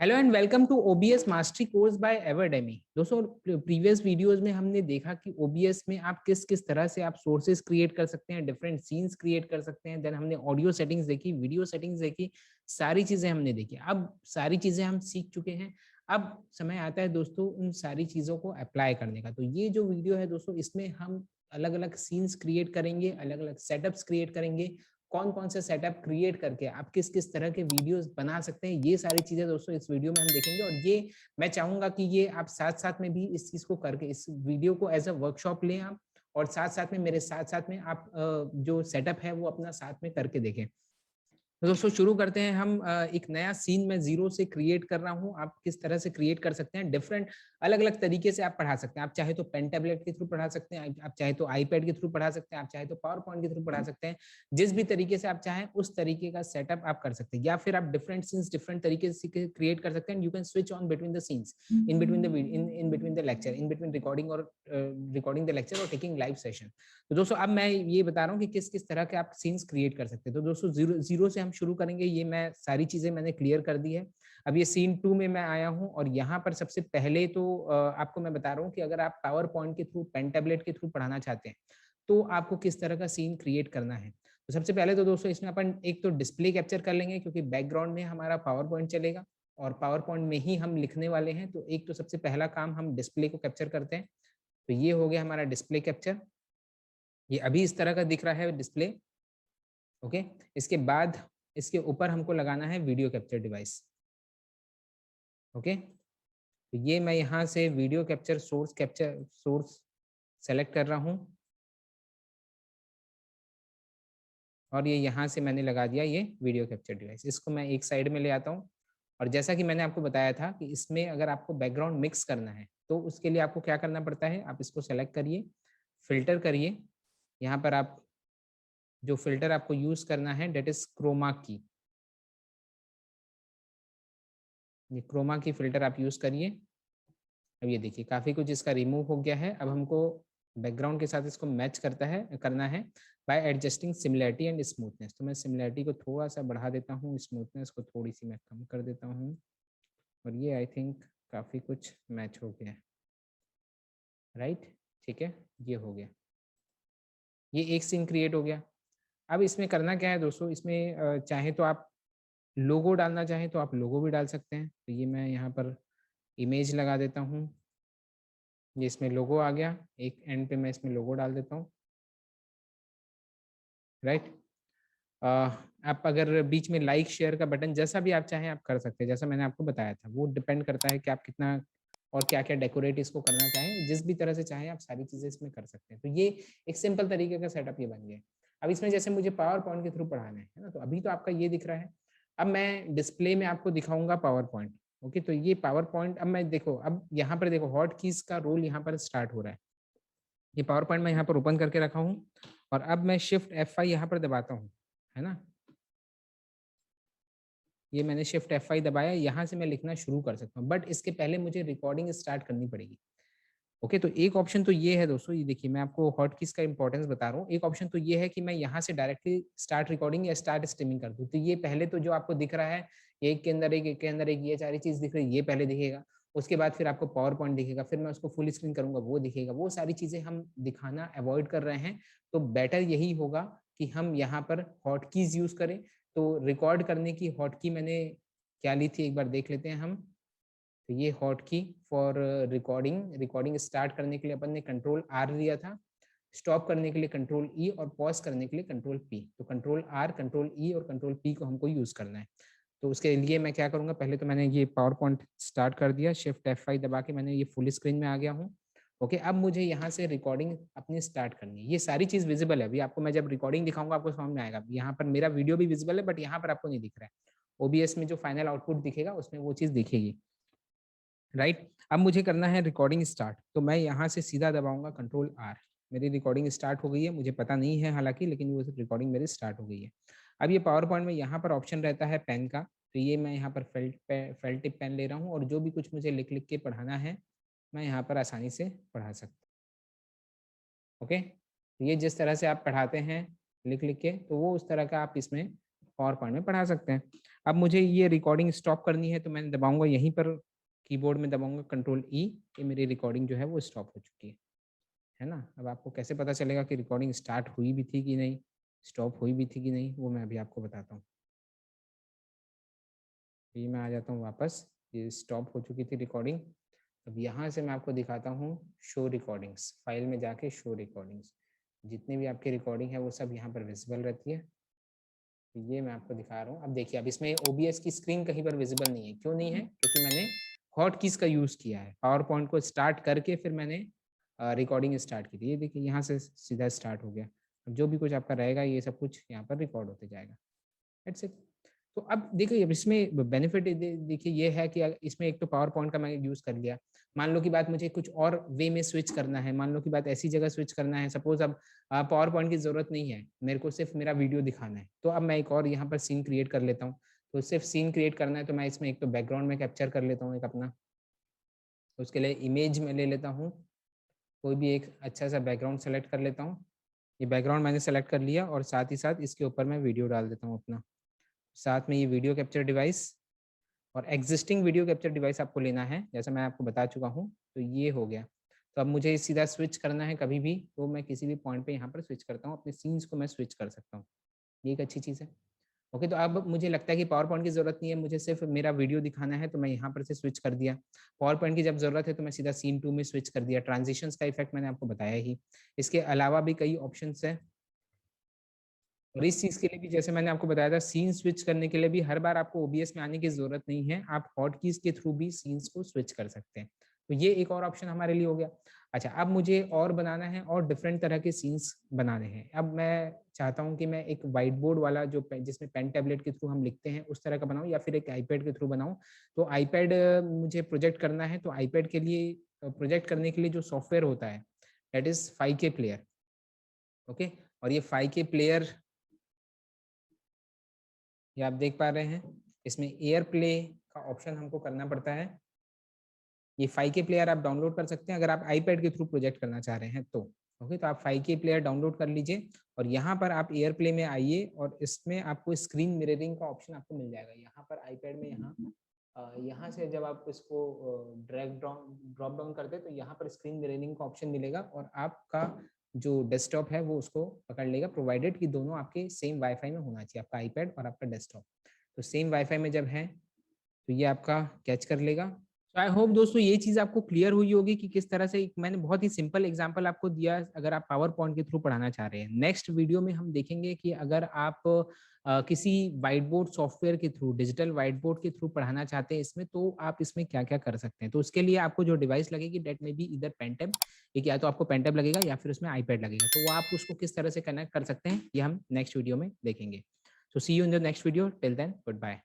Hello and welcome to OBS mastery course by Everdemy. दोस्तों previous videos में हमने देखा कि ओबीएस में आप किस किस तरह से आप सोर्सेज क्रिएट कर सकते हैं, डिफरेंट सीन्स क्रिएट कर सकते हैं। देन हमने ऑडियो सेटिंग्स देखी, वीडियो सेटिंग्स देखी, सारी चीजें हमने देखी। अब सारी चीजें हम सीख चुके हैं। अब समय आता है दोस्तों उन सारी चीजों को अप्लाई करने का। तो ये जो वीडियो है दोस्तों, इसमें हम अलग अलग सीन्स क्रिएट करेंगे, अलग अलग सेटअप्स क्रिएट करेंगे, कौन कौन से सेटअप क्रिएट करके आप किस किस तरह के वीडियोस बना सकते हैं। ये सारी चीजें दोस्तों इस वीडियो में हम देखेंगे। और ये मैं चाहूंगा कि ये आप साथ साथ में भी इस चीज को करके इस वीडियो को एज अ वर्कशॉप लें आप, और साथ साथ में मेरे साथ साथ में आप जो सेटअप है वो अपना साथ में करके देखें। तो दोस्तों शुरू करते हैं हम। एक नया सीन मैं जीरो से क्रिएट कर रहा हूँ। आप किस तरह से क्रिएट कर सकते हैं, डिफरेंट अलग अलग तरीके से आप पढ़ा सकते हैं। आप चाहे तो पेन टैबलेट के थ्रू पढ़ा सकते हैं, आप चाहे तो आईपैड के थ्रू पढ़ा सकते हैं, आप चाहे तो पावर पॉइंट के थ्रू पढ़ा सकते हैं। जिस भी तरीके से आप चाहें उस तरीके का सेटअप आप कर सकते हैं, या फिर आप डिफरेंट सीन्स डिफरेंट तरीके से क्रिएट कर सकते हैं। You can switch on between the scenes, in between the lecture, in between recording और रिकॉर्डिंग द लेक्चर और टेकिंग लाइव सेशन। तो दोस्तों अब मैं ये बता रहा हूँ कि किस किस तरह के आप सीन्स क्रिएट कर सकते हैं। तो दोस्तों जीरो से हम शुरू करेंगे। ये मैं सारी चीजें मैंने क्लियर कर दी है। अब ये सीन 2 में मैं आया हूँ, और यहाँ पर सबसे पहले तो आपको मैं बता रहा हूँ कि अगर आप पावर पॉइंट के थ्रू, पेन टैबलेट के थ्रू पढ़ाना चाहते हैं तो आपको किस तरह का सीन क्रिएट करना है। तो सबसे पहले तो दोस्तों इसमें अपन एक तो डिस्प्ले कैप्चर कर लेंगे, क्योंकि बैकग्राउंड में हमारा पावर पॉइंट चलेगा और पावर पॉइंट में ही हम लिखने वाले हैं। तो एक तो सबसे पहला काम हम डिस्प्ले को कैप्चर करते हैं। तो ये हो गया हमारा डिस्प्ले कैप्चर। ये अभी इस तरह का दिख रहा है डिस्प्ले। ओके, इसके बाद इसके ऊपर हमको लगाना है वीडियो कैप्चर डिवाइस। ओके, तो ये मैं यहाँ से वीडियो कैप्चर सोर्स सेलेक्ट कर रहा हूँ, और ये यहाँ से मैंने लगा दिया ये वीडियो कैप्चर डिवाइस। इसको मैं एक साइड में ले आता हूँ। और जैसा कि मैंने आपको बताया था कि इसमें अगर आपको बैकग्राउंड मिक्स करना है तो उसके लिए आपको क्या करना पड़ता है, आप इसको सेलेक्ट करिए, फिल्टर करिए। यहाँ पर आप जो फिल्टर आपको यूज करना है डेट इज क्रोमा की। ये क्रोमा की फिल्टर आप यूज करिए। अब ये देखिए काफी कुछ इसका रिमूव हो गया है। अब हमको बैकग्राउंड के साथ इसको मैच करना है bye adjusting similarity and smoothness. तो मैं सिमिलैरिटी को थोड़ा सा बढ़ा देता हूँ, स्मूथनेस को थोड़ी सी मैं कम कर देता हूँ, और ये आई थिंक काफी कुछ मैच हो गया है। राइट, ठीक है, ये हो गया। ये एक सीन क्रिएट हो गया। अब इसमें करना क्या है दोस्तों, इसमें चाहे तो आप लोगो डालना चाहें तो आप लोगो भी डाल सकते हैं। तो ये मैं यहाँ पर इमेज लगा देता हूँ। ये इसमें लोगो आ गया, एक एंड पे मैं इसमें लोगो डाल देता हूँ। राइट, आप अगर बीच में लाइक शेयर का बटन जैसा भी आप चाहें आप कर सकते हैं। जैसा मैंने आपको बताया था वो डिपेंड करता है कि आप कितना और क्या क्या डेकोरेट इसको करना चाहें। जिस भी तरह से चाहें आप सारी चीज़ें इसमें कर सकते हैं। तो ये एक सिंपल तरीके का सेटअप ये बन गया। अब इसमें जैसे मुझे पावर पॉइंट के थ्रू पढ़ाना है ना, तो अभी तो आपका ये दिख रहा है। अब मैं डिस्प्ले में आपको दिखाऊंगा पावर पॉइंट। ओके, तो ये पावर पॉइंट अब मैं देखो, अब यहाँ पर देखो हॉट कीज का रोल यहाँ पर स्टार्ट हो रहा है। ये पावर पॉइंट मैं यहाँ पर ओपन करके रखा हूँ, और अब मैं शिफ्ट F5 यहाँ पर दबाता हूँ, है ना। ये मैंने शिफ्ट F5 दबाया, यहाँ से मैं लिखना शुरू कर सकता हूँ, बट इसके पहले मुझे रिकॉर्डिंग स्टार्ट करनी पड़ेगी। ओके, तो एक ऑप्शन तो ये है दोस्तों, ये देखिए मैं आपको हॉट कीज का इंपॉर्टेंस बता रहा हूँ। एक ऑप्शन तो ये है कि मैं यहाँ से डायरेक्टली स्टार्ट रिकॉर्डिंग या स्टार्ट स्ट्रीमिंग कर दूँ। तो ये पहले तो जो आपको दिख रहा है, एक के अंदर एक के अंदर एक, ये सारी चीज दिख रही है, ये पहले दिखेगा। उसके बाद फिर आपको पावर पॉइंट दिखेगा, फिर मैं उसको फुल स्क्रीन करूंगा, वो दिखेगा। वो सारी चीजें हम दिखाना अवॉइड कर रहे हैं। तो बेटर यही होगा कि हम यहाँ पर हॉट कीज यूज करें। तो रिकॉर्ड करने की हॉट की मैंने क्या ली थी, एक बार देख लेते हैं हम। तो ये हॉट की फॉर रिकॉर्डिंग स्टार्ट करने के लिए अपन ने कंट्रोल आर लिया था, स्टॉप करने के लिए कंट्रोल ई, और पॉज करने के लिए कंट्रोल पी। तो कंट्रोल आर, कंट्रोल ई और कंट्रोल पी को हमको यूज करना है। तो उसके लिए मैं क्या करूंगा, पहले तो मैंने ये पावर पॉइंट स्टार्ट कर दिया, शिफ्ट F5 दबा के मैंने ये फुल स्क्रीन में आ गया हूँ। ओके, अब मुझे यहाँ से रिकॉर्डिंग अपनी स्टार्ट करनी है। ये सारी चीज विजिबल है, अभी आपको मैं जब रिकॉर्डिंग दिखाऊंगा आपको समझ में आएगा। यहाँ पर मेरा वीडियो भी विजिबल है, बट यहाँ पर आपको नहीं दिख रहा है। ओबीएस में जो फाइनल आउटपुट दिखेगा उसमें वो चीज दिखेगी। राइट, अब मुझे करना है रिकॉर्डिंग स्टार्ट। तो मैं यहाँ से सीधा दबाऊंगा कंट्रोल आर। मेरी रिकॉर्डिंग स्टार्ट हो गई है, मुझे पता नहीं है हालांकि, लेकिन वो रिकॉर्डिंग मेरी स्टार्ट हो गई है। अब ये पावर पॉइंट में यहाँ पर ऑप्शन रहता है पेन का। तो ये मैं यहाँ पर फेल्ट टिप पेन ले रहा हूँ, और जो भी कुछ मुझे लिख लिख के पढ़ाना है मैं यहाँ पर आसानी से पढ़ा सकता हूँ। ओके, तो ये जिस तरह से आप पढ़ाते हैं लिख लिख के, तो वो उस तरह का आप इसमें पावर पॉइंट में पढ़ा सकते हैं। अब मुझे ये रिकॉर्डिंग स्टॉप करनी है तो मैं दबाऊंगा यहीं पर, कीबोर्ड में दबाऊंगा कंट्रोल ई, ये मेरी रिकॉर्डिंग जो है वो स्टॉप हो चुकी है ना। अब आपको कैसे पता चलेगा कि रिकॉर्डिंग स्टार्ट हुई भी थी कि नहीं, स्टॉप हुई भी थी कि नहीं, वो मैं अभी आपको बताता हूँ। ये मैं आ जाता हूँ वापस, ये स्टॉप हो चुकी थी रिकॉर्डिंग। अब यहाँ से मैं आपको दिखाता हूँ शो रिकॉर्डिंग्स, फाइल में जाके शो रिकॉर्डिंग्स, जितनी भी आपकी रिकॉर्डिंग है वो सब यहाँ पर विजिबल रहती है। तो ये मैं आपको दिखा रहा हूँ। अब देखिए, अब इसमें OBS की स्क्रीन कहीं पर विजिबल नहीं है, क्यों नहीं है? क्योंकि मैंने हॉट कीज का यूज़ किया है। पावर पॉइंट को स्टार्ट करके फिर मैंने रिकॉर्डिंग स्टार्ट की थी। ये देखिए यहाँ से सीधा स्टार्ट हो गया। अब जो भी कुछ आपका रहेगा ये सब कुछ यहाँ पर रिकॉर्ड होते जाएगा। That's it. तो अब देखिए, अब इसमें बेनिफिट देखिए ये है कि इसमें एक तो पावर पॉइंट का मैं यूज़ कर लिया। मान लो कि बात मुझे कुछ और वे में स्विच करना है, मान लो कि बात ऐसी जगह स्विच करना है, सपोज अब पावर पॉइंट की ज़रूरत नहीं है, मेरे को सिर्फ मेरा वीडियो दिखाना है, तो अब मैं एक और यहाँ पर सीन क्रिएट कर लेता हूँ। तो सिर्फ सीन क्रिएट करना है तो मैं इसमें एक तो बैकग्राउंड में कैप्चर कर लेता हूँ एक अपना, तो उसके लिए इमेज में ले लेता हूँ, कोई भी एक अच्छा सा बैकग्राउंड सेलेक्ट कर लेता हूँ। ये बैकग्राउंड मैंने सेलेक्ट कर लिया और साथ ही साथ इसके ऊपर मैं वीडियो डाल देता हूँ अपना। साथ में ये वीडियो कैप्चर डिवाइस और एग्जिस्टिंग वीडियो कैप्चर डिवाइस आपको लेना है, जैसा मैं आपको बता चुका हूँ। तो ये हो गया। तो अब मुझे सीधा स्विच करना है कभी भी, तो मैं किसी भी पॉइंट पे यहाँ पर स्विच करता हूँ, अपने सीन्स को मैं स्विच कर सकता हूँ। ये एक अच्छी चीज़ है। ओके, तो अब मुझे लगता है कि पावर पॉइंट की ज़रूरत नहीं है, मुझे सिर्फ मेरा वीडियो दिखाना है, तो मैं यहाँ पर से स्विच कर दिया। पावर पॉइंट की जब ज़रूरत है तो मैं सीधा सीन 2 में स्विच कर दिया। ट्रांजिशंस का इफेक्ट मैंने आपको बताया ही। इसके अलावा भी कई ऑप्शंस हैं, और इस चीज़ के लिए भी जैसे मैंने आपको बताया था, सीन स्विच करने के लिए भी हर बार आपको OBS में आने की ज़रूरत नहीं है, आप हॉट कीज़ के थ्रू भी सीन्स को स्विच कर सकते हैं। तो ये एक और ऑप्शन हमारे लिए हो गया। अच्छा, अब मुझे और बनाना है और डिफरेंट तरह के सीन्स बनाने हैं। अब मैं चाहता हूँ कि मैं एक व्हाइट बोर्ड वाला जो जिसमें पेन टैबलेट के थ्रू हम लिखते हैं उस तरह का बनाऊँ, या फिर एक आईपैड के थ्रू बनाऊँ। तो आईपैड मुझे प्रोजेक्ट करना है, तो आईपैड के लिए प्रोजेक्ट करने के लिए जो सॉफ्टवेयर होता है that is 5K player. Okay, और ये 5K प्लेयर ये आप देख पा रहे हैं, इसमें एयर प्ले का ऑप्शन हमको करना पड़ता है। ये 5K प्लेयर आप डाउनलोड कर सकते हैं अगर आप आईपैड के थ्रू प्रोजेक्ट करना चाह रहे हैं तो। ओके, तो आप 5K प्लेयर डाउनलोड कर लीजिए और यहाँ पर आप एयर प्ले में आइए और इसमें आपको स्क्रीन मिररिंग का ऑप्शन आपको मिल जाएगा। यहाँ पर आईपैड में यहाँ से जब आप इसको ड्रैग डाउन ड्रॉप डाउन करते हैं तो यहाँ पर स्क्रीन मिररिंग का ऑप्शन मिलेगा और आपका जो डेस्कटॉप है वो उसको पकड़ लेगा, प्रोवाइडेड कि दोनों आपके सेम वाईफाई में होना चाहिए, आपका आईपैड और आपका डेस्कटॉप। तो सेम वाईफाई में जब है तो ये आपका कैच कर लेगा। तो आई होप दोस्तों ये चीज़ आपको क्लियर हुई होगी कि किस तरह से मैंने बहुत ही सिंपल एग्जांपल आपको दिया अगर आप पावर पॉइंट के थ्रू पढ़ाना चाह रहे हैं। नेक्स्ट वीडियो में हम देखेंगे कि अगर आप किसी व्हाइट बोर्ड सॉफ्टवेयर के थ्रू, डिजिटल व्हाइट बोर्ड के थ्रू पढ़ाना चाहते हैं इसमें, तो आप इसमें क्या क्या कर सकते हैं। तो उसके लिए आपको जो डिवाइस लगेगी डेट में बी इधर पेनटैब, एक या तो आपको पेनटैब लगेगा या फिर उसमें आईपैड लगेगा, तो वो आप उसको किस तरह से कनेक्ट कर सकते हैं ये हम नेक्स्ट वीडियो में देखेंगे। So see you in the next video, till then good bye.